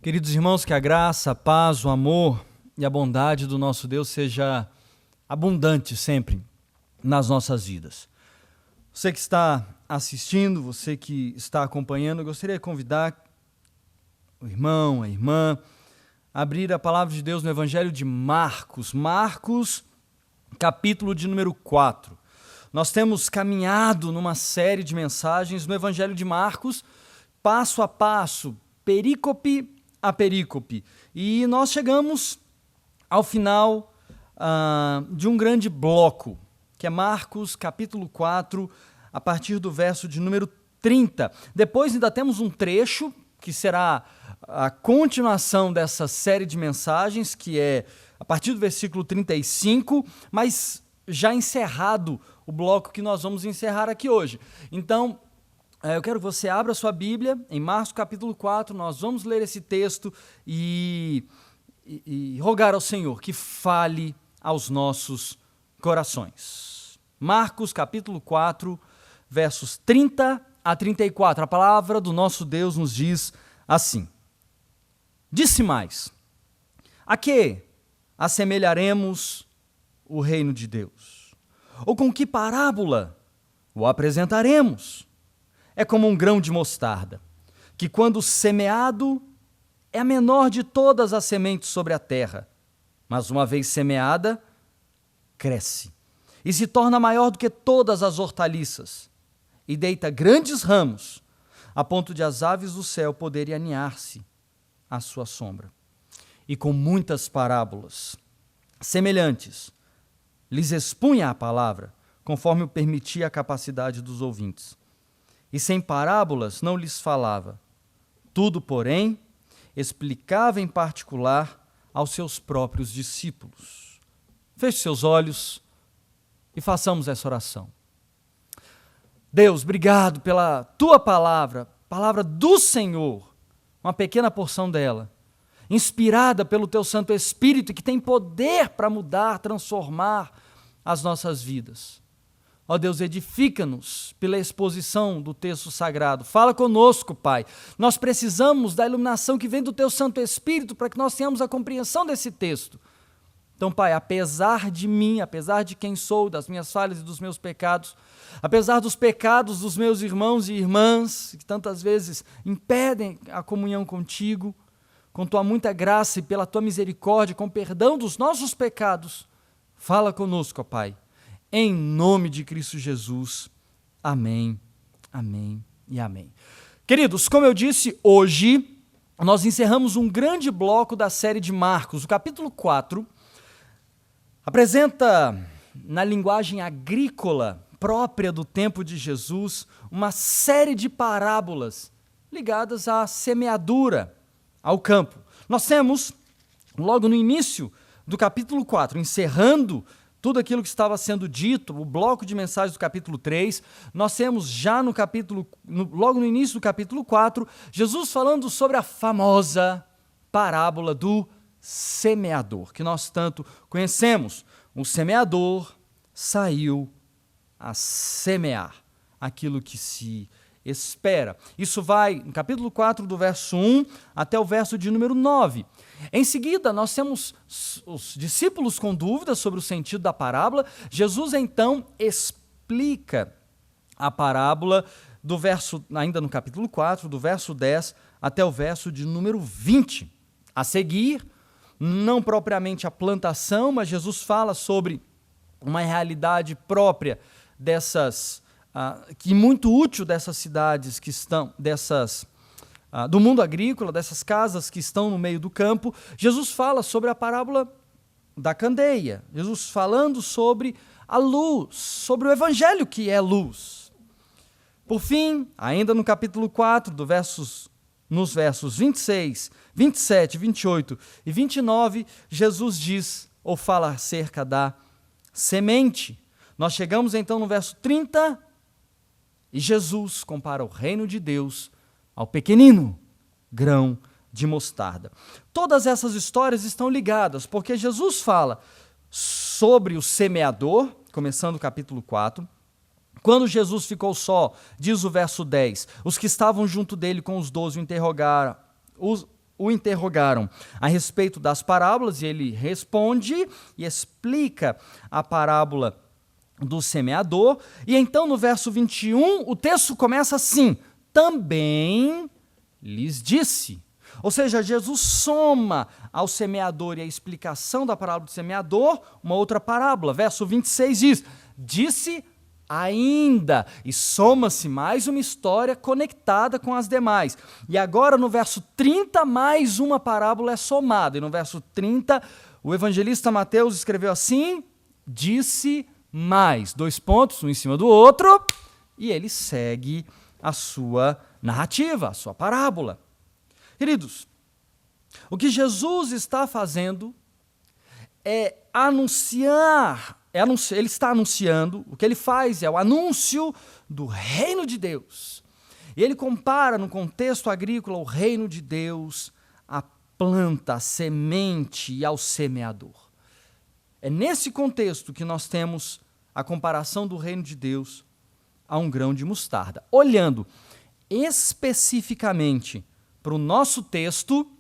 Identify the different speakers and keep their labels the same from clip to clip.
Speaker 1: Queridos irmãos, que a graça, a paz, o amor e a bondade do nosso Deus seja abundante sempre nas nossas vidas. Você que está assistindo, você que está acompanhando, eu gostaria de convidar o irmão, a irmã, a abrir a palavra de Deus no Evangelho de Marcos. Marcos, capítulo de número 4. Nós temos caminhado numa série de mensagens no Evangelho de Marcos, passo a passo, perícope a perícope. E nós chegamos ao final de um grande bloco, que é Marcos, capítulo 4, a partir do verso de número 30. Depois ainda temos um trecho, que será a continuação dessa série de mensagens, que é a partir do versículo 35, mas já encerrado o bloco que nós vamos encerrar aqui hoje. Então, eu quero que você abra sua Bíblia, em Marcos capítulo 4, nós vamos ler esse texto e rogar ao Senhor que fale aos nossos corações. Marcos capítulo 4, versos 30 a 34, a palavra do nosso Deus nos diz assim: Disse mais: a que assemelharemos o reino de Deus? Ou com que parábola o apresentaremos? É como um grão de mostarda, que quando semeado é a menor de todas as sementes sobre a terra, mas uma vez semeada, cresce e se torna maior do que todas as hortaliças e deita grandes ramos, a ponto de as aves do céu poderem aninhar-se à sua sombra. E com muitas parábolas semelhantes, lhes expunha a palavra, conforme o permitia a capacidade dos ouvintes. E sem parábolas não lhes falava. Tudo, porém, explicava em particular aos seus próprios discípulos. Feche seus olhos e façamos essa oração. Deus, obrigado pela tua palavra, palavra do Senhor, uma pequena porção dela, inspirada pelo teu Santo Espírito, que tem poder para mudar, transformar as nossas vidas. Ó Deus, edifica-nos pela exposição do texto sagrado. Fala conosco, Pai. Nós precisamos da iluminação que vem do Teu Santo Espírito para que nós tenhamos a compreensão desse texto. Então, Pai, apesar de mim, apesar de quem sou, das minhas falhas e dos meus pecados, apesar dos pecados dos meus irmãos e irmãs, que tantas vezes impedem a comunhão contigo, com Tua muita graça e pela Tua misericórdia, com perdão dos nossos pecados, fala conosco, ó Pai. Em nome de Cristo Jesus. Amém, amém e amém. Queridos, como eu disse, hoje nós encerramos um grande bloco da série de Marcos. O capítulo 4 apresenta, na linguagem agrícola própria do tempo de Jesus, uma série de parábolas ligadas à semeadura, ao campo. Nós temos, logo no início do capítulo 4, encerrando tudo aquilo que estava sendo dito, o bloco de mensagens do capítulo 3, nós temos já logo no início do capítulo 4, Jesus falando sobre a famosa parábola do semeador, que nós tanto conhecemos. O semeador saiu a semear aquilo que se espera. Isso vai no capítulo 4, do verso 1 até o verso de número 9. Em seguida, nós temos os discípulos com dúvidas sobre o sentido da parábola. Jesus, então, explica a parábola do verso, ainda no capítulo 4, do verso 10 até o verso de número 20. A seguir, não propriamente a plantação, mas Jesus fala sobre uma realidade própria dessas, que muito útil dessas cidades que estão, do mundo agrícola, dessas casas que estão no meio do campo. Jesus fala sobre a parábola da candeia, Jesus falando sobre a luz, sobre o evangelho que é luz. Por fim, ainda no capítulo 4, nos versos 26, 27, 28 e 29, Jesus diz ou fala acerca da semente. Nós chegamos então no verso 30 e Jesus compara o reino de Deus ao pequenino grão de mostarda. Todas essas histórias estão ligadas, porque Jesus fala sobre o semeador, começando o capítulo 4. Quando Jesus ficou só, diz o verso 10, os que estavam junto dele com os 12 o interrogaram, o interrogaram a respeito das parábolas e ele responde e explica a parábola do semeador. E então no verso 21 o texto começa assim: também lhes disse. Ou seja, Jesus soma ao semeador e à explicação da parábola do semeador uma outra parábola. Verso 26 diz: disse ainda, e soma-se mais uma história conectada com as demais. E agora no verso 30 mais uma parábola é somada. E no verso 30 o evangelista Mateus escreveu assim: disse mais. 2 pontos, um em cima do outro, e ele segue a sua narrativa, a sua parábola. Queridos, o que Jesus está fazendo é anunciar, ele está anunciando, o que ele faz é o anúncio do reino de Deus. E ele compara no contexto agrícola o reino de Deus à planta, à semente e ao semeador. É nesse contexto que nós temos a comparação do reino de Deus a um grão de mostarda. Olhando especificamente para o nosso texto,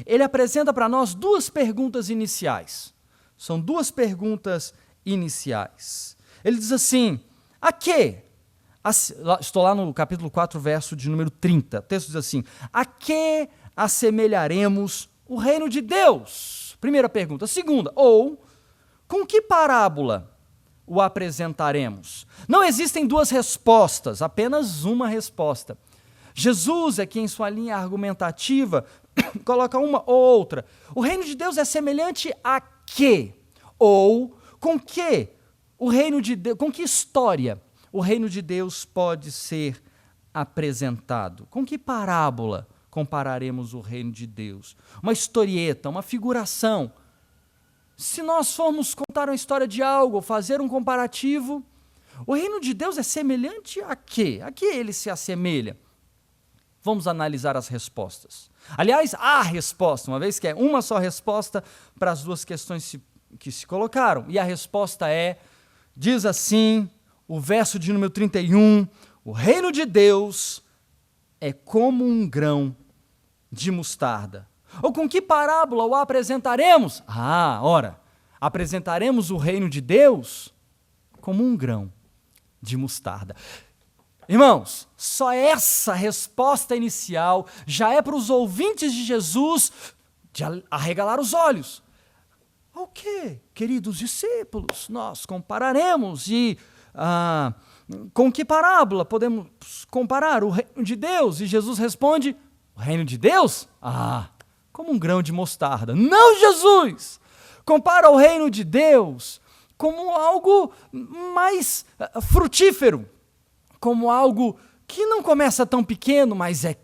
Speaker 1: ele apresenta para nós 2 perguntas iniciais. São 2 perguntas iniciais. Ele diz assim: a que? Estou lá no capítulo 4, verso de número 30. O texto diz assim: a que assemelharemos o reino de Deus? Primeira pergunta. Segunda, ou com que parábola o apresentaremos? Não existem 2 respostas, apenas uma resposta. Jesus é que em sua linha argumentativa coloca uma ou outra. O reino de Deus é semelhante a quê? Ou com que o reino de Deus, com que história o reino de Deus pode ser apresentado? Com que parábola compararemos o reino de Deus? Uma historieta, uma figuração. Se nós formos contar uma história de algo, fazer um comparativo, o reino de Deus é semelhante a quê? A que ele se assemelha? Vamos analisar as respostas. Aliás, há resposta, uma vez que é uma só resposta para as 2 questões que se colocaram. E a resposta diz assim, o verso de número 31, o reino de Deus é como um grão de mostarda. Ou com que parábola o apresentaremos? Apresentaremos o reino de Deus como um grão de mostarda. Irmãos, só essa resposta inicial já é para os ouvintes de Jesus de arregalar os olhos. O que, queridos discípulos, nós compararemos e com que parábola podemos comparar o reino de Deus? E Jesus responde: o reino de Deus? Como um grão de mostarda. Não, Jesus! Compara o reino de Deus como algo mais frutífero, como algo que não começa tão pequeno, mas é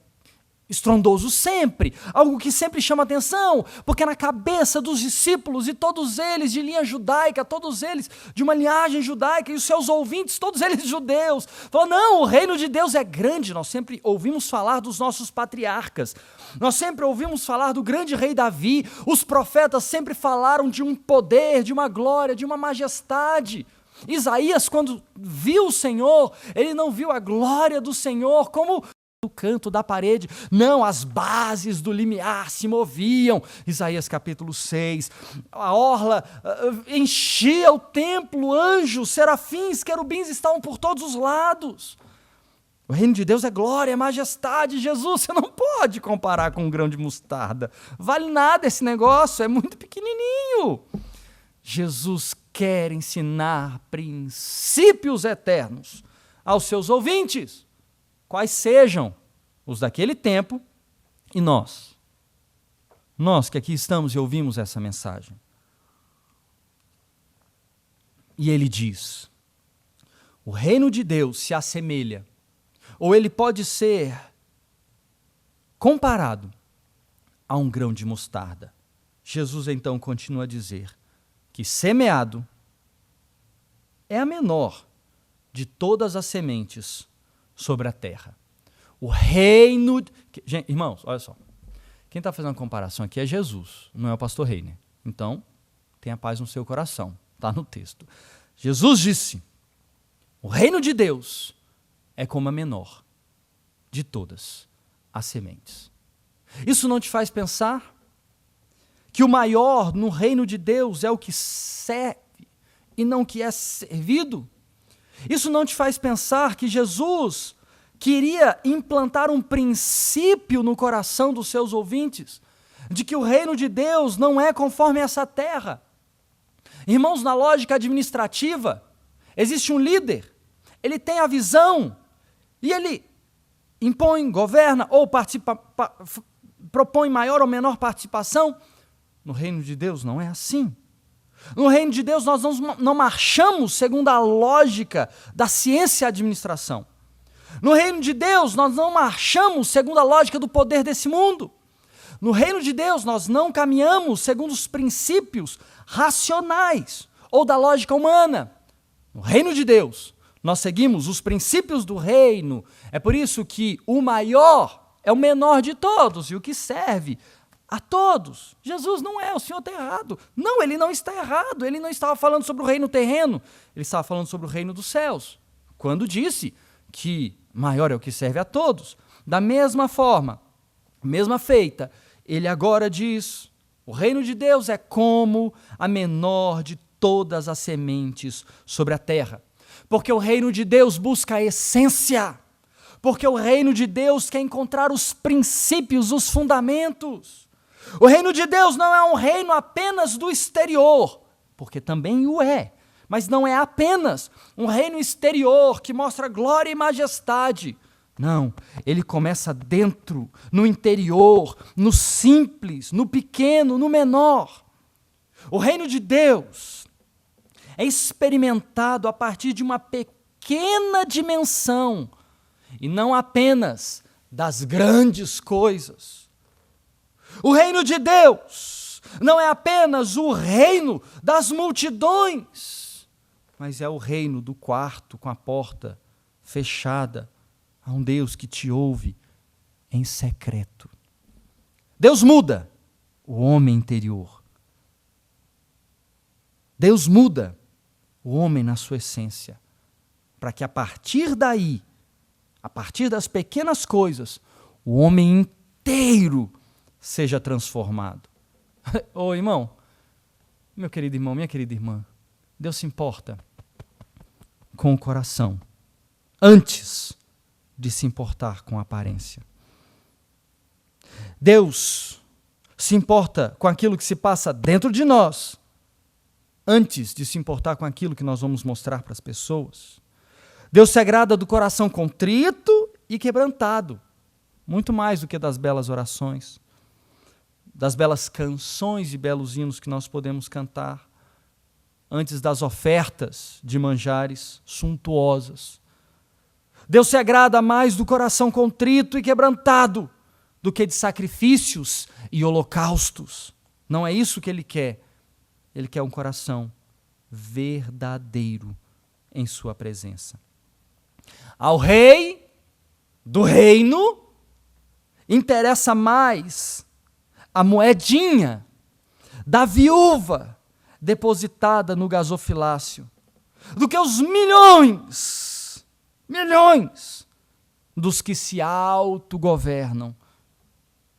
Speaker 1: estrondoso sempre, algo que sempre chama atenção, porque na cabeça dos discípulos, e todos eles de linha judaica, todos eles de uma linhagem judaica, e os seus ouvintes, todos eles judeus, falam: não, o reino de Deus é grande. Nós sempre ouvimos falar dos nossos patriarcas, nós sempre ouvimos falar do grande rei Davi, os profetas sempre falaram de um poder, de uma glória, de uma majestade. Isaías, quando viu o Senhor, ele não viu a glória do Senhor como do canto da parede, não, as bases do limiar se moviam. Isaías capítulo 6, a orla enchia o templo, anjos, serafins, querubins estavam por todos os lados. O reino de Deus é glória, é majestade. Jesus, você não pode comparar com um grão de mostarda, vale nada esse negócio, é muito pequenininho. Jesus quer ensinar princípios eternos aos seus ouvintes, quais sejam os daquele tempo, e nós que aqui estamos e ouvimos essa mensagem. E ele diz: o reino de Deus se assemelha, ou ele pode ser comparado a um grão de mostarda. Jesus então continua a dizer que semeado é a menor de todas as sementes sobre a terra. O reino... Gente, irmãos, olha só. Quem está fazendo a comparação aqui é Jesus, não é o pastor Reiner. Então, tenha paz no seu coração. Está no texto. Jesus disse: o reino de Deus é como a menor de todas as sementes. Isso não te faz pensar que o maior no reino de Deus é o que serve e não o que é servido? Isso não te faz pensar que Jesus queria implantar um princípio no coração dos seus ouvintes, de que o reino de Deus não é conforme essa terra? Irmãos, na lógica administrativa, existe um líder, ele tem a visão, e ele impõe, governa, ou propõe maior ou menor participação. No reino de Deus não é assim. No reino de Deus nós não marchamos segundo a lógica da ciência e administração. No reino de Deus nós não marchamos segundo a lógica do poder desse mundo. No reino de Deus nós não caminhamos segundo os princípios racionais ou da lógica humana. No reino de Deus nós seguimos os princípios do reino. É por isso que o maior é o menor de todos e o que serve a todos. Jesus não é, o Senhor está errado. Não, ele não está errado. Ele não estava falando sobre o reino terreno, ele estava falando sobre o reino dos céus, quando disse que maior é o que serve a todos. Da mesma forma, mesma feita, ele agora diz: o reino de Deus é como a menor de todas as sementes sobre a terra. Porque o reino de Deus busca a essência. Porque o reino de Deus quer encontrar os princípios, os fundamentos. O reino de Deus não é um reino apenas do exterior, porque também o é, mas não é apenas um reino exterior que mostra glória e majestade. Não, ele começa dentro, no interior, no simples, no pequeno, no menor. O reino de Deus é experimentado a partir de uma pequena dimensão e não apenas das grandes coisas. O reino de Deus não é apenas o reino das multidões, mas é o reino do quarto com a porta fechada, a um Deus que te ouve em secreto. Deus muda o homem interior. Deus muda o homem na sua essência, para que a partir daí, a partir das pequenas coisas, o homem inteiro seja transformado. Ô irmão, meu querido irmão, minha querida irmã, Deus se importa com o coração antes de se importar com a aparência. Deus se importa com aquilo que se passa dentro de nós antes de se importar com aquilo que nós vamos mostrar para as pessoas. Deus se agrada do coração contrito e quebrantado, muito mais do que das belas orações, das belas canções e belos hinos que nós podemos cantar, antes das ofertas de manjares suntuosas. Deus se agrada mais do coração contrito e quebrantado do que de sacrifícios e holocaustos. Não é isso que Ele quer. Ele quer um coração verdadeiro em sua presença. Ao rei do reino interessa mais a moedinha da viúva depositada no gasofilácio do que os milhões dos que se autogovernam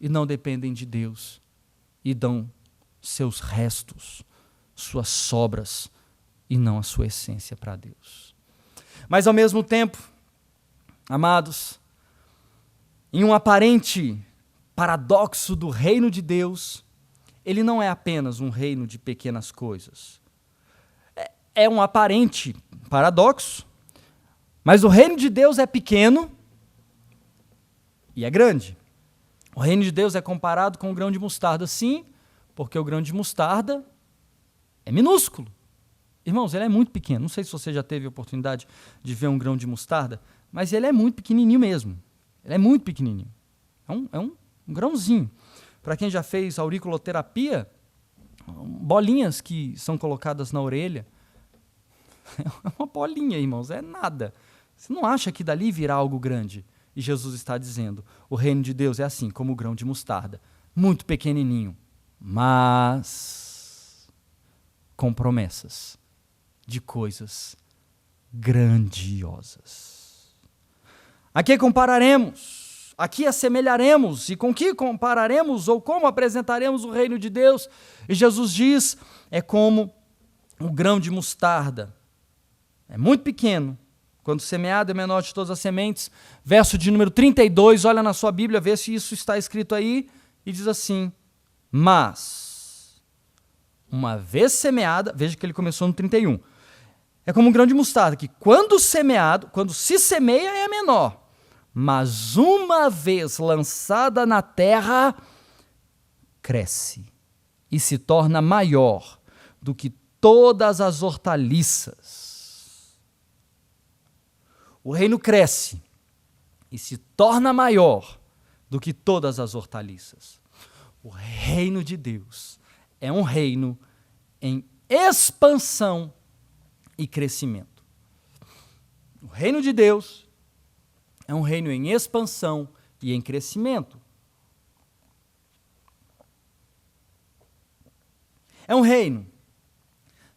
Speaker 1: e não dependem de Deus e dão seus restos, suas sobras e não a sua essência para Deus. Mas ao mesmo tempo, amados, em um aparente paradoxo do reino de Deus, ele não é apenas um reino de pequenas coisas. É um aparente paradoxo, mas o reino de Deus é pequeno e é grande. O reino de Deus é comparado com o grão de mostarda, sim, porque o grão de mostarda é minúsculo. Irmãos, ele é muito pequeno. Não sei se você já teve a oportunidade de ver um grão de mostarda, mas ele é muito pequenininho mesmo. Ele é muito pequenininho. É um grãozinho. Para quem já fez auriculoterapia, bolinhas que são colocadas na orelha, é uma bolinha, irmãos, é nada. Você não acha que dali virá algo grande? E Jesus está dizendo, o reino de Deus é assim, como o grão de mostarda, muito pequenininho, mas com promessas de coisas grandiosas. A que compararemos a que assemelharemos e com que compararemos ou como apresentaremos o reino de Deus? E Jesus diz, é como um grão de mostarda. É muito pequeno. Quando semeado é menor de todas as sementes. Verso de número 32, olha na sua Bíblia, vê se isso está escrito aí. E diz assim, mas, uma vez semeada, veja que ele começou no 31. É como um grão de mostarda, que quando semeado, quando se semeia é menor. Mas uma vez lançada na terra, cresce e se torna maior do que todas as hortaliças. O reino cresce e se torna maior do que todas as hortaliças. O reino de Deus é um reino em expansão e crescimento. O reino de Deus é um reino em expansão e em crescimento. É um reino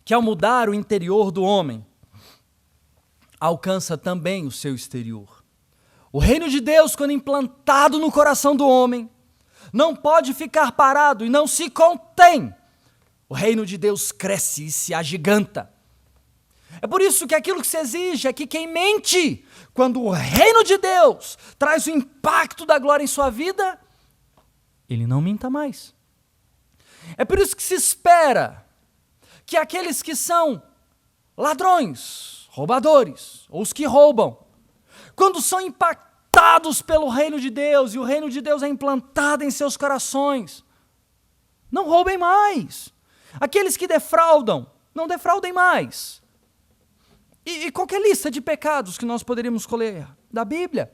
Speaker 1: que, ao mudar o interior do homem, alcança também o seu exterior. O reino de Deus, quando implantado no coração do homem, não pode ficar parado e não se contém. O reino de Deus cresce e se agiganta. É por isso que aquilo que se exige é que quem mente, quando o reino de Deus traz o impacto da glória em sua vida, ele não minta mais. É por isso que se espera que aqueles que são ladrões, roubadores, ou os que roubam, quando são impactados pelo reino de Deus e o reino de Deus é implantado em seus corações, não roubem mais. Aqueles que defraudam, não defraudem mais. E qualquer lista de pecados que nós poderíamos escolher da Bíblia,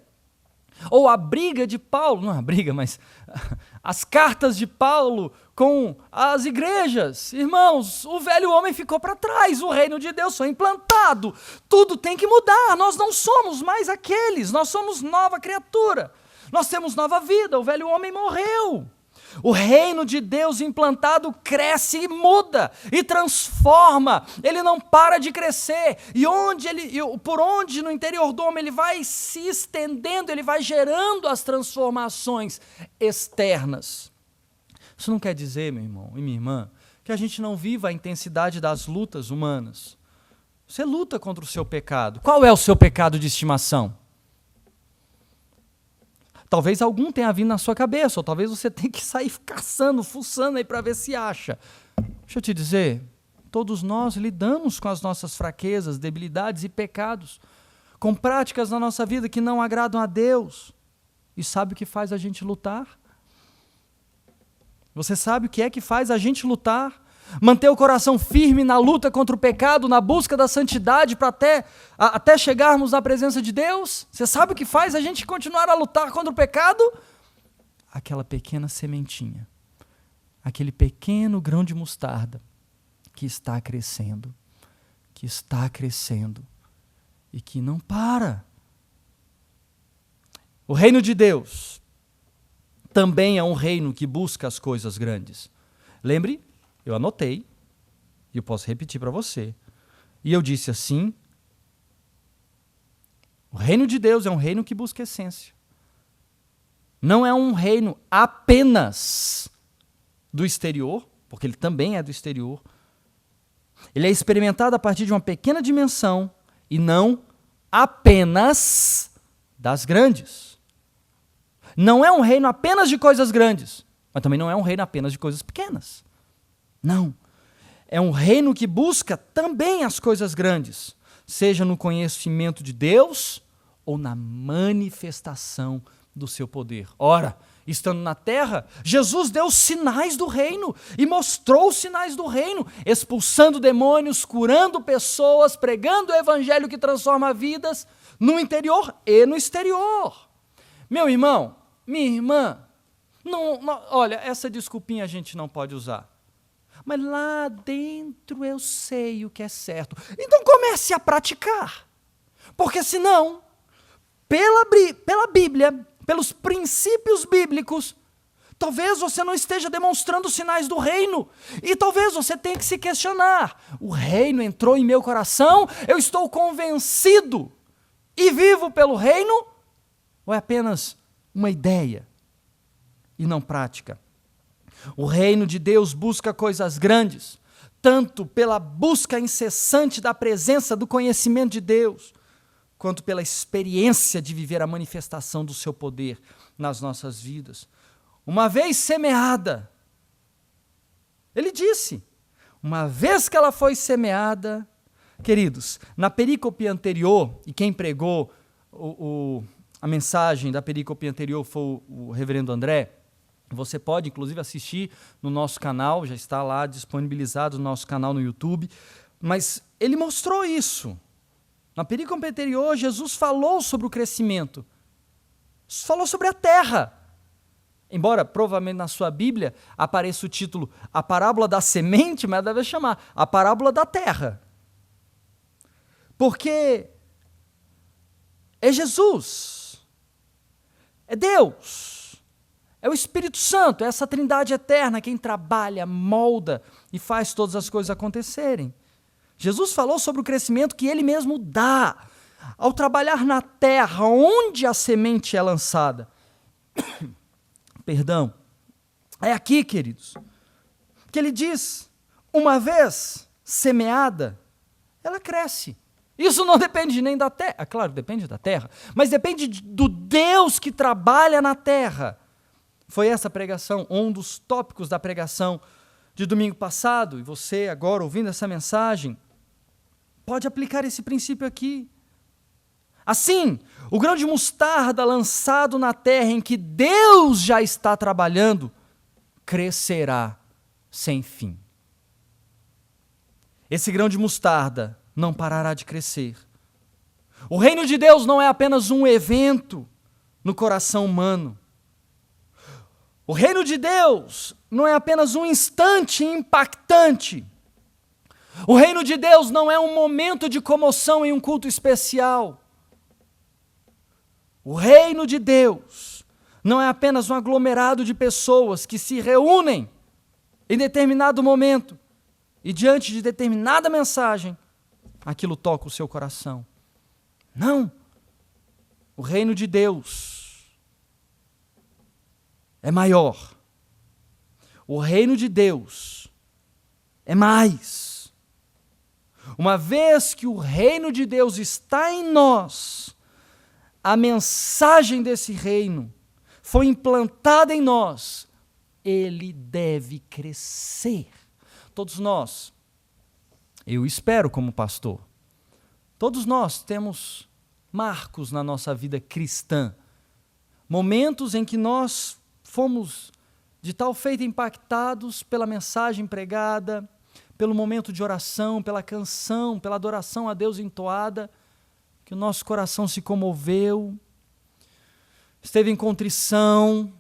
Speaker 1: ou a briga de Paulo, não a briga, mas as cartas de Paulo com as igrejas. Irmãos, o velho homem ficou para trás, o reino de Deus foi implantado, tudo tem que mudar, nós não somos mais aqueles, nós somos nova criatura, nós temos nova vida, o velho homem morreu. O reino de Deus implantado cresce e muda e transforma. Ele não para de crescer. E por onde no interior do homem ele vai se estendendo, ele vai gerando as transformações externas. Isso não quer dizer, meu irmão e minha irmã, que a gente não viva a intensidade das lutas humanas. Você luta contra o seu pecado. Qual é o seu pecado de estimação? Talvez algum tenha vindo na sua cabeça, ou talvez você tenha que sair caçando, fuçando aí para ver se acha. Deixa eu te dizer, todos nós lidamos com as nossas fraquezas, debilidades e pecados, com práticas na nossa vida que não agradam a Deus. E sabe o que faz a gente lutar? Você sabe o que é que faz a gente lutar? Manter o coração firme na luta contra o pecado, na busca da santidade para até chegarmos na presença de Deus? Você sabe o que faz a gente continuar a lutar contra o pecado? Aquela pequena sementinha, aquele pequeno grão de mostarda que está crescendo e que não para. O reino de Deus também é um reino que busca as coisas grandes. Lembre, eu anotei, e eu posso repetir para você. E eu disse assim, o reino de Deus é um reino que busca essência. Não é um reino apenas do exterior, porque ele também é do exterior. Ele é experimentado a partir de uma pequena dimensão e não apenas das grandes. Não é um reino apenas de coisas grandes, mas também não é um reino apenas de coisas pequenas. Não, é um reino que busca também as coisas grandes, seja no conhecimento de Deus ou na manifestação do seu poder. Ora, estando na terra, Jesus deu os sinais do reino e mostrou os sinais do reino, expulsando demônios, curando pessoas, pregando o evangelho que transforma vidas no interior e no exterior. Meu irmão, minha irmã, olha, essa desculpinha a gente não pode usar. Mas lá dentro eu sei o que é certo. Então comece a praticar. Porque senão, pela Bíblia, pelos princípios bíblicos, talvez você não esteja demonstrando os sinais do reino. E talvez você tenha que se questionar. O reino entrou em meu coração? Eu estou convencido e vivo pelo reino? Ou é apenas uma ideia e não prática. O reino de Deus busca coisas grandes, tanto pela busca incessante da presença, do conhecimento de Deus, quanto pela experiência de viver a manifestação do seu poder nas nossas vidas. Uma vez semeada, ele disse, uma vez que ela foi semeada, queridos, na perícope anterior, e quem pregou a mensagem da perícope anterior foi o reverendo André. Você pode, inclusive, assistir no nosso canal, já está lá disponibilizado no nosso canal no YouTube, mas ele mostrou isso. Na perícope anterior, Jesus falou sobre o crescimento, falou sobre a terra. Embora, provavelmente, na sua Bíblia apareça o título A Parábola da Semente, mas deve chamar A Parábola da Terra. Porque é Jesus, é Deus, é o Espírito Santo, é essa trindade eterna quem trabalha, molda e faz todas as coisas acontecerem. Jesus falou sobre o crescimento que ele mesmo dá ao trabalhar na terra onde a semente é lançada. Perdão. É aqui, queridos, que ele diz, uma vez semeada, ela cresce. Isso não depende nem da terra, claro, depende da terra, mas depende do Deus que trabalha na terra. Foi essa pregação, um dos tópicos da pregação de domingo passado, e você agora ouvindo essa mensagem, pode aplicar esse princípio aqui. Assim, o grão de mostarda lançado na terra em que Deus já está trabalhando, crescerá sem fim. Esse grão de mostarda não parará de crescer. O reino de Deus não é apenas um evento no coração humano. O reino de Deus não é apenas um instante impactante. O reino de Deus não é um momento de comoção em um culto especial. O reino de Deus não é apenas um aglomerado de pessoas que se reúnem em determinado momento e diante de determinada mensagem, aquilo toca o seu coração. Não. O reino de Deus é maior. O reino de Deus é mais. Uma vez que o reino de Deus está em nós, a mensagem desse reino foi implantada em nós, ele deve crescer. Todos nós, eu espero como pastor, todos nós temos marcos na nossa vida cristã, momentos em que nós fomos de tal feito impactados pela mensagem pregada, pelo momento de oração, pela canção, pela adoração a Deus entoada, que o nosso coração se comoveu, esteve em contrição,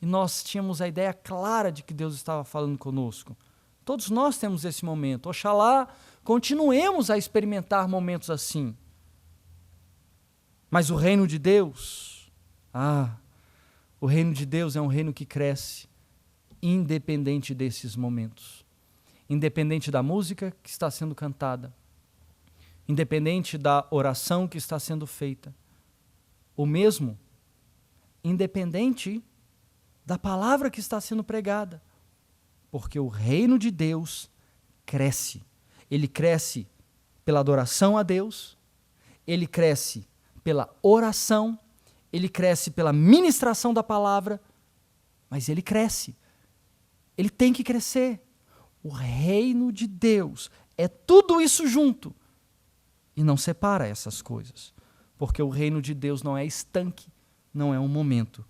Speaker 1: e nós tínhamos a ideia clara de que Deus estava falando conosco. Todos nós temos esse momento. Oxalá continuemos a experimentar momentos assim. Mas o reino de Deus, o reino de Deus é um reino que cresce, independente desses momentos. Independente da música que está sendo cantada, independente da oração que está sendo feita, ou mesmo independente da palavra que está sendo pregada, porque o reino de Deus cresce. Ele cresce pela adoração a Deus, ele cresce pela oração, ele cresce pela ministração da palavra, mas ele cresce. Ele tem que crescer. O reino de Deus é tudo isso junto. E não separa essas coisas. Porque o reino de Deus não é estanque, não é um momento.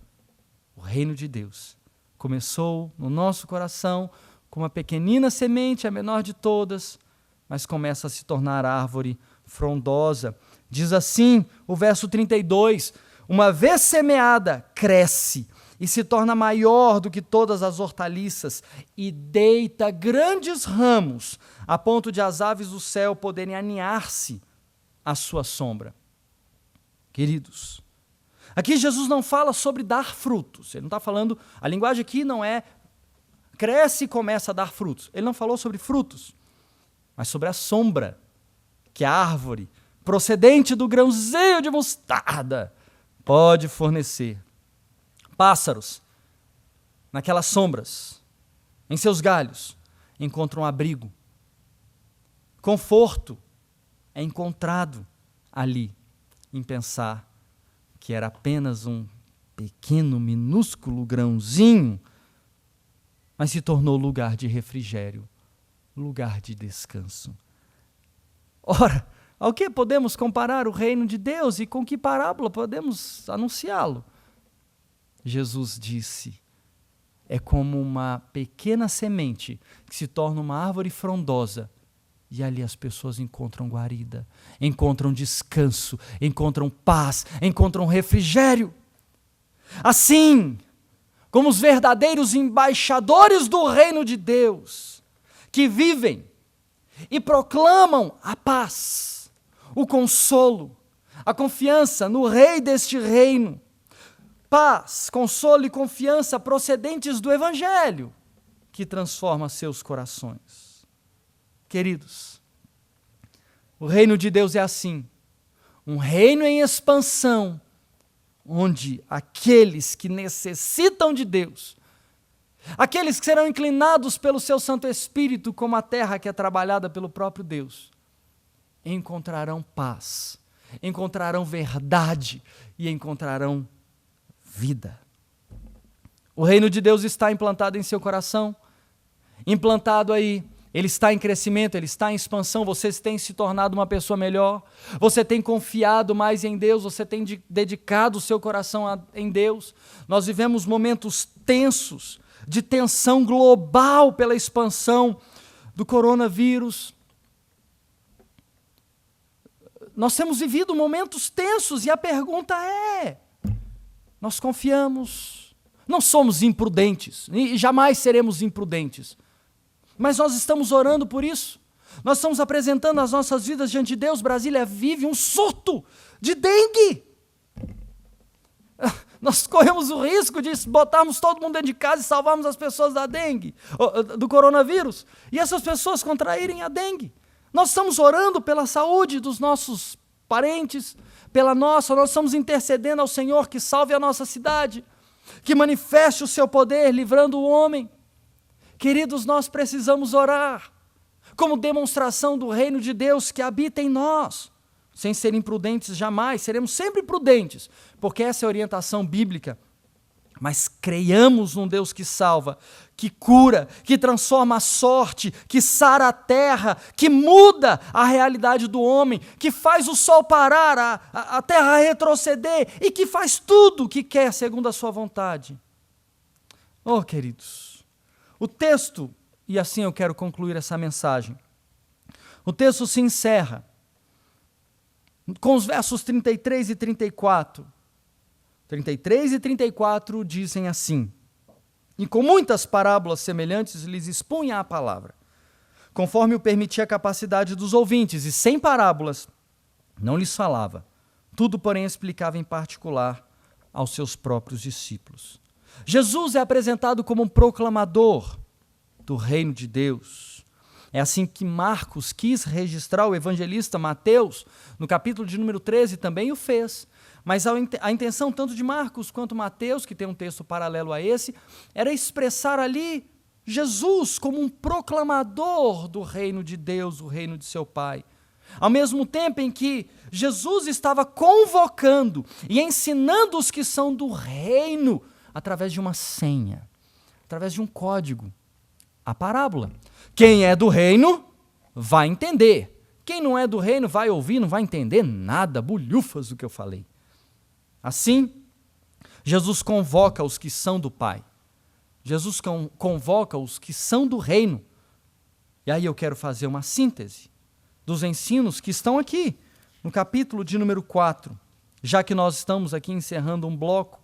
Speaker 1: O reino de Deus começou no nosso coração com uma pequenina semente, a menor de todas, mas começa a se tornar árvore frondosa. Diz assim o verso 32, uma vez semeada, cresce e se torna maior do que todas as hortaliças e deita grandes ramos, a ponto de as aves do céu poderem aninhar-se à sua sombra. Queridos, aqui Jesus não fala sobre dar frutos. Ele não está falando, a linguagem aqui não é cresce e começa a dar frutos. Ele não falou sobre frutos, mas sobre a sombra que a árvore, procedente do grãozinho de mostarda, pode fornecer. Pássaros, naquelas sombras, em seus galhos, encontram abrigo. Conforto é encontrado ali, em pensar que era apenas um pequeno, minúsculo grãozinho, mas se tornou lugar de refrigério, lugar de descanso. Ora, ao que podemos comparar o reino de Deus e com que parábola podemos anunciá-lo? Jesus disse, é como uma pequena semente que se torna uma árvore frondosa e ali as pessoas encontram guarida, encontram descanso, encontram paz, encontram refrigério. Assim como os verdadeiros embaixadores do reino de Deus, que vivem e proclamam a paz, o consolo, a confiança no Rei deste reino, paz, consolo e confiança procedentes do Evangelho, que transforma seus corações. Queridos, o reino de Deus é assim, um reino em expansão, onde aqueles que necessitam de Deus, aqueles que serão inclinados pelo seu Santo Espírito, como a terra que é trabalhada pelo próprio Deus, encontrarão paz, encontrarão verdade e encontrarão vida. O reino de Deus está implantado em seu coração, implantado aí. Ele está em crescimento, ele está em expansão, você tem se tornado uma pessoa melhor, você tem confiado mais em Deus, você tem dedicado o seu coração em Deus. Nós vivemos momentos tensos, de tensão global pela expansão do coronavírus. Nós temos vivido momentos tensos e a pergunta é, nós confiamos, não somos imprudentes e jamais seremos imprudentes. Mas nós estamos orando por isso. Nós estamos apresentando as nossas vidas diante de Deus. Brasília vive um surto de dengue. Nós corremos o risco de botarmos todo mundo dentro de casa e salvarmos as pessoas da dengue, do coronavírus, e essas pessoas contraírem a dengue. Nós estamos orando pela saúde dos nossos parentes, nós estamos intercedendo ao Senhor que salve a nossa cidade, que manifeste o seu poder, livrando o homem. Queridos, nós precisamos orar como demonstração do reino de Deus que habita em nós. Sem ser imprudentes jamais, seremos sempre prudentes, porque essa é a orientação bíblica. Mas creiamos num Deus que salva, que cura, que transforma a sorte, que sara a terra, que muda a realidade do homem, que faz o sol parar, a terra retroceder e que faz tudo o que quer segundo a sua vontade. Oh, queridos, o texto, e assim eu quero concluir essa mensagem, o texto se encerra com os versos 33 e 34. 33 e 34 dizem assim: e com muitas parábolas semelhantes lhes expunha a palavra, conforme o permitia a capacidade dos ouvintes, e sem parábolas não lhes falava, tudo porém explicava em particular aos seus próprios discípulos. Jesus é apresentado como um proclamador do reino de Deus. É assim que Marcos quis registrar, o evangelista Mateus, no capítulo de número 13, também o fez. Mas a intenção tanto de Marcos quanto Mateus, que tem um texto paralelo a esse, era expressar ali Jesus como um proclamador do reino de Deus, o reino de seu Pai. Ao mesmo tempo em que Jesus estava convocando e ensinando os que são do reino através de uma senha, através de um código, a parábola. Quem é do reino vai entender. Quem não é do reino vai ouvir, não vai entender nada, bulhufas do que eu falei. Assim, Jesus convoca os que são do Pai. Jesus convoca os que são do reino. E aí eu quero fazer uma síntese dos ensinos que estão aqui, no capítulo de número 4, já que nós estamos aqui encerrando um bloco.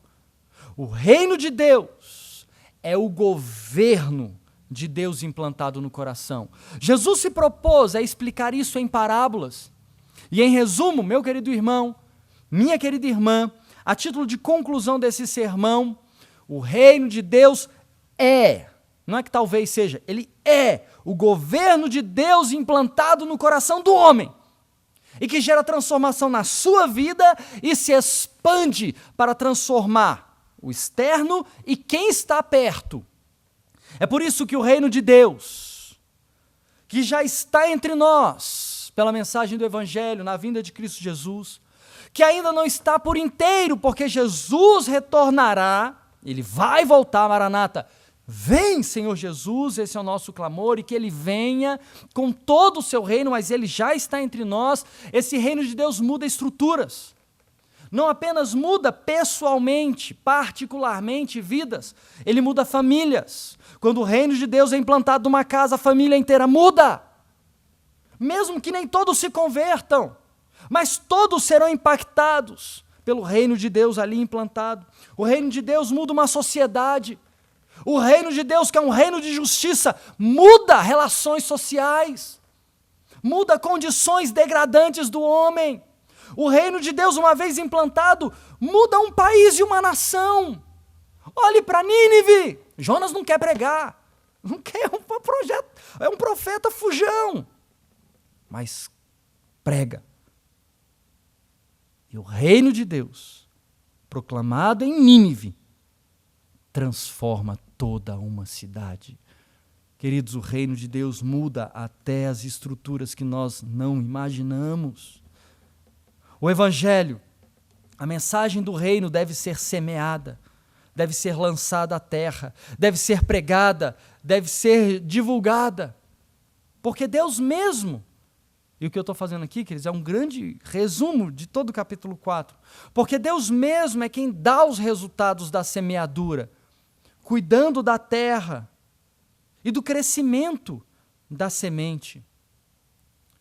Speaker 1: O reino de Deus é o governo de Deus implantado no coração. Jesus se propôs a explicar isso em parábolas. E em resumo, meu querido irmão, minha querida irmã, a título de conclusão desse sermão, o reino de Deus não é que talvez seja, ele é o governo de Deus implantado no coração do homem e que gera transformação na sua vida e se expande para transformar o externo e quem está perto. É por isso que o reino de Deus, que já está entre nós, pela mensagem do Evangelho, na vinda de Cristo Jesus, que ainda não está por inteiro, porque Jesus retornará, ele vai voltar, Maranata. Vem, Senhor Jesus, esse é o nosso clamor, e que ele venha com todo o seu reino, mas ele já está entre nós. Esse reino de Deus muda estruturas. Não apenas muda pessoalmente, particularmente vidas, ele muda famílias. Quando o reino de Deus é implantado numa casa, a família inteira muda. Mesmo que nem todos se convertam, mas todos serão impactados pelo reino de Deus ali implantado. O reino de Deus muda uma sociedade. O reino de Deus, que é um reino de justiça, muda relações sociais, muda condições degradantes do homem. O reino de Deus, uma vez implantado, muda um país e uma nação. Olhe para Nínive. Jonas não quer pregar, não quer um projeto, é um profeta fujão, mas prega. E o reino de Deus, proclamado em Nínive, transforma toda uma cidade. Queridos, o reino de Deus muda até as estruturas que nós não imaginamos. O Evangelho, a mensagem do reino deve ser semeada, deve ser lançada à terra, deve ser pregada, deve ser divulgada. Porque Deus mesmo, e o que eu estou fazendo aqui, queridos, é um grande resumo de todo o capítulo 4. Porque Deus mesmo é quem dá os resultados da semeadura, cuidando da terra e do crescimento da semente.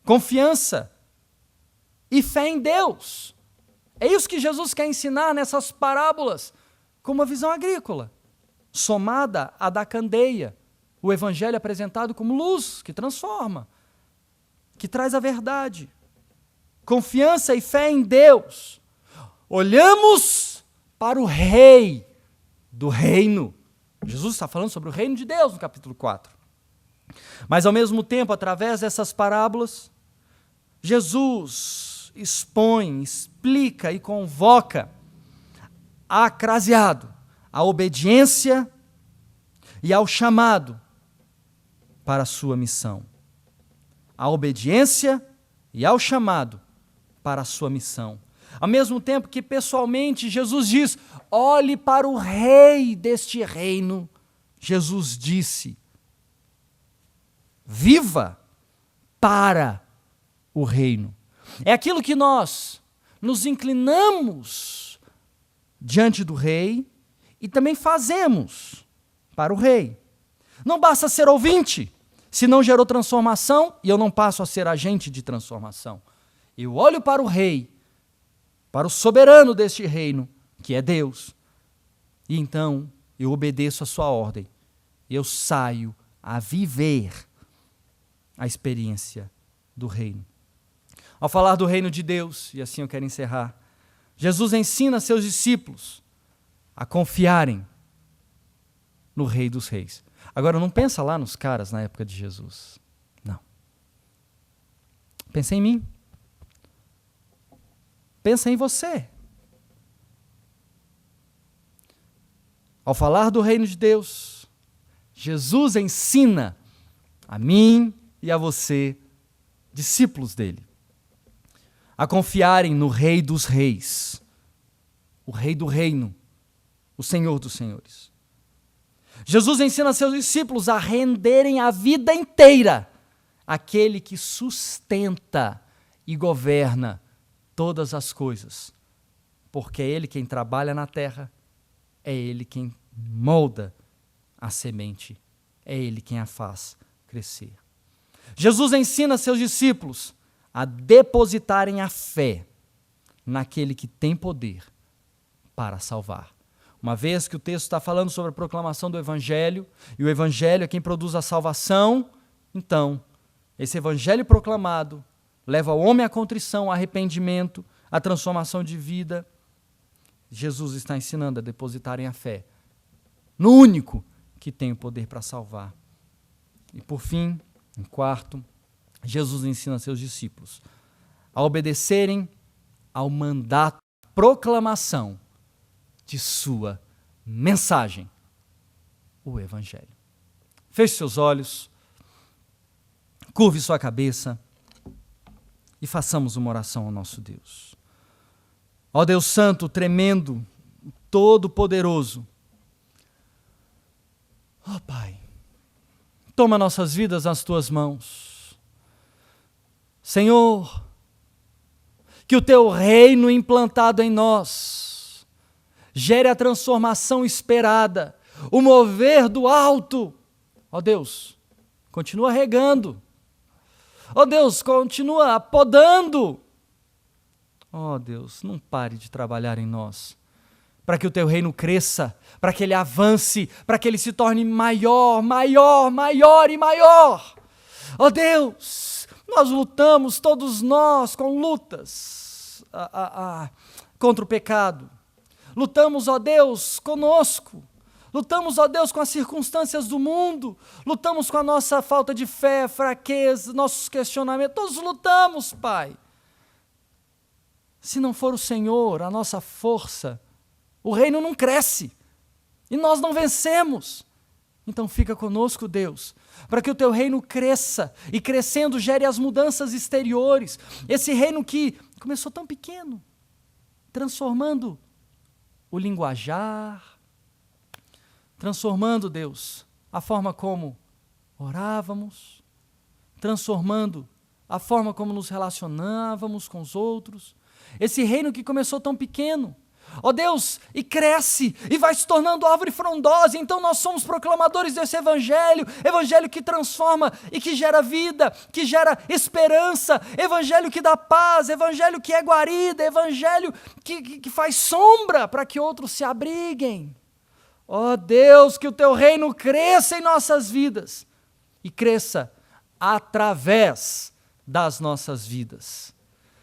Speaker 1: Confiança e fé em Deus. É isso que Jesus quer ensinar nessas parábolas, com uma visão agrícola, somada à da candeia, o evangelho apresentado como luz, que transforma, que traz a verdade. Confiança e fé em Deus. Olhamos para o rei do reino. Jesus está falando sobre o reino de Deus no capítulo 4. Mas, ao mesmo tempo, através dessas parábolas, Jesus expõe, explica e convoca a craseado, a obediência e ao chamado para a sua missão. A obediência e ao chamado para a sua missão. Ao mesmo tempo que, pessoalmente, Jesus diz, olhe para o rei deste reino. Jesus disse, viva para o reino. É aquilo que nós nos inclinamos diante do rei e também fazemos para o rei. Não basta ser ouvinte, se não gerou transformação, e eu não passo a ser agente de transformação. Eu olho para o rei, para o soberano deste reino, que é Deus, e então eu obedeço a sua ordem. Eu saio a viver a experiência do reino. Ao falar do reino de Deus, e assim eu quero encerrar, Jesus ensina seus discípulos a confiarem no Rei dos Reis. Agora, não pensa lá nos caras na época de Jesus. Não. Pensa em mim. Pensa em você. Ao falar do reino de Deus, Jesus ensina a mim e a você, discípulos dele, a confiarem no Rei dos Reis, o Rei do reino, o Senhor dos senhores. Jesus ensina seus discípulos a renderem a vida inteira àquele que sustenta e governa todas as coisas, porque é Ele quem trabalha na terra, é Ele quem molda a semente, é Ele quem a faz crescer. Jesus ensina seus discípulos a depositarem a fé naquele que tem poder para salvar. Uma vez que o texto está falando sobre a proclamação do Evangelho, e o Evangelho é quem produz a salvação, então, esse Evangelho proclamado leva o homem à contrição, ao arrependimento, à transformação de vida. Jesus está ensinando a depositarem a fé no único que tem o poder para salvar. E por fim, em quarto, Jesus ensina a seus discípulos a obedecerem ao mandato, proclamação de sua mensagem, o Evangelho. Feche seus olhos, curve sua cabeça e façamos uma oração ao nosso Deus. Ó Deus Santo, tremendo, todo-poderoso, ó Pai, toma nossas vidas nas Tuas mãos. Senhor, que o Teu reino implantado em nós gere a transformação esperada, o mover do alto. Ó Deus, continua regando. Ó Deus, continua podando. Ó Deus, não pare de trabalhar em nós, para que o Teu reino cresça, para que ele avance, para que ele se torne maior, maior, maior e maior. Ó Deus, nós lutamos, todos nós, com lutas contra o pecado. Lutamos, ó Deus, conosco. Lutamos, ó Deus, com as circunstâncias do mundo. Lutamos com a nossa falta de fé, fraqueza, nossos questionamentos. Todos lutamos, Pai. Se não for o Senhor, a nossa força, o reino não cresce. E nós não vencemos. Então fica conosco, Deus, para que o Teu reino cresça e crescendo gere as mudanças exteriores. Esse reino que começou tão pequeno, transformando o linguajar, transformando, Deus, a forma como orávamos, transformando a forma como nos relacionávamos com os outros. Esse reino que começou tão pequeno, ó Deus, e cresce, e vai se tornando árvore frondosa. Então nós somos proclamadores desse evangelho que transforma e que gera vida, que gera esperança, evangelho que dá paz, evangelho que é guarida, evangelho que faz sombra para que outros se abriguem. Ó Deus, que o Teu reino cresça em nossas vidas e cresça através das nossas vidas.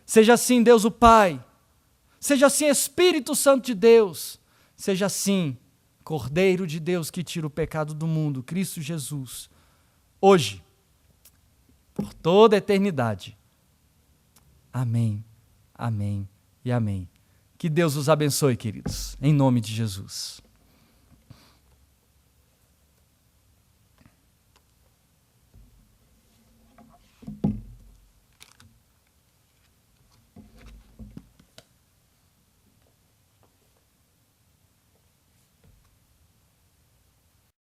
Speaker 1: Seja assim, Deus o Pai. Seja assim, Espírito Santo de Deus. Seja assim, Cordeiro de Deus que tira o pecado do mundo, Cristo Jesus. Hoje, por toda a eternidade. Amém, amém e amém. Que Deus os abençoe, queridos. Em nome de Jesus.